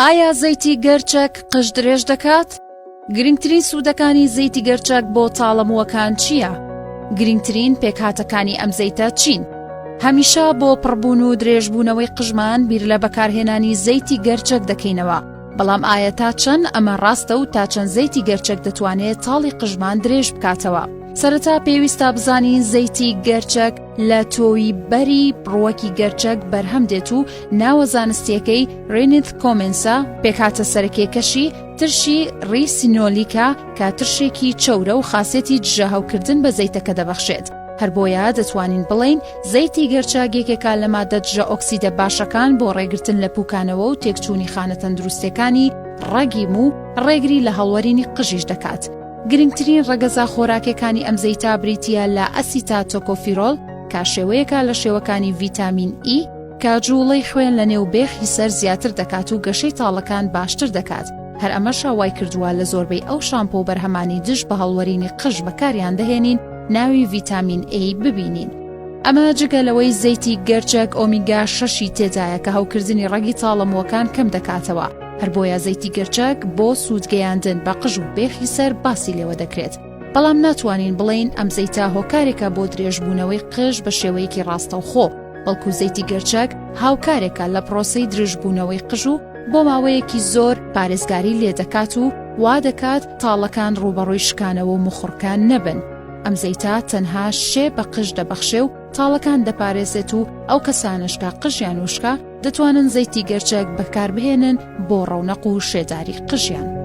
ئایا زەیتی گەرچەک قژ درێژ دەکات؟ گرنگترین سوودەکانی زەیتی گەرچەک بۆ تاڵەمووەکان چییە؟ گرنگترین پێکهاتەکانی ئەم زەیتە چین؟ هەمیشە بۆ پڕبوون و درێژبوونەوەی قژمان بیر لە بەکارهێنانی زەیتی گەرچەک دەکەینەوە. بەڵام ئایا تا چەند ئەمە ڕاستە و تا چەند زەیتی گەرچەک دەتوانێت تاڵی قژمان درێژ بکاتەوە؟ سەرەتا پێویستە بزانین زەیتی گەرچەک لە تۆوی بەری بڕوەکی گەرچەک بەرهەم دێت و ناوە زانستیەکەی ڕێنت کۆمنسە پێکهاتە سەرەکیەکەشی ترشی ڕیسینۆلیکە کە ترشێکی چەورە و خاسێتی دژە هەوکردن بە زەیتەکە دەبەخشێت. هەر بۆیە دەتوانین بڵین زەیتی گەرچەک یەکێکە لە مادە دژە ئۆکسیدە باشەکان بۆ ڕێگرتن لە پوکانەوە و تێکچوونی خانە تەندروستیەکانی ڕەگی و ڕێگری لە هەڵوەرینی قژیش دەکات. گرنگترین ڕەگەزا خۆراکەکانی ئەم زەیتە بریتیە لە ئەسیتا تۆکۆفیرۆل کە شێوەیەکە لە شێوەکانی ڤیتامین ئی کە جوڵەی خوێن لە نێو بێخی سەر زیاتر دەکات و گەشەی تاڵەکان باشتر دەکات. هەر ئەمەش وای کردووە لە زۆربەی ئەو شامپۆ و بەرهەمانی دژ بە هەڵوەرینی قژ بەکاریان دەهێنین ناوی ڤیتامین ئێ ببینین. ئەمە جگە لەوەی زەیتی گەرچەک ئۆمیگا 6 تێدایە کە هەوکردنی ڕەگی تاڵەمووەکان کەم دەکاتەوە. هەر بۆیە زەیتی گەرچەک بۆ سوودگەیاندن بە قژ و بێخی سەر باسی لێوە دەکرێت. بەڵام ناتوانین بڵین ئەم زەیتە هۆکارێکە بۆ درێژبوونەوەی قژ بە شێوەیەکی ڕاستەوخۆ، بەڵکو زەیتی گەرچەک هاوکارێکە لە پرۆسەی درێژبوونەوەی قژ و بۆ ماوەیەکی زۆر پارێزگاری لێ دەکات و وا دەکات تاڵەکان ڕوبەڕووی شکانەوە و مخڕکان نەبن. ئەم زەیتە تەنها شێ بە قژ دەبەخشێ و تاڵەکان دەپارێزێت و ئەو کەسانشکە قژیان وشکە دەتوانن زەیتی گەرچەک بەکاربهێنن بۆ ڕەونەق و شێداری قژیان.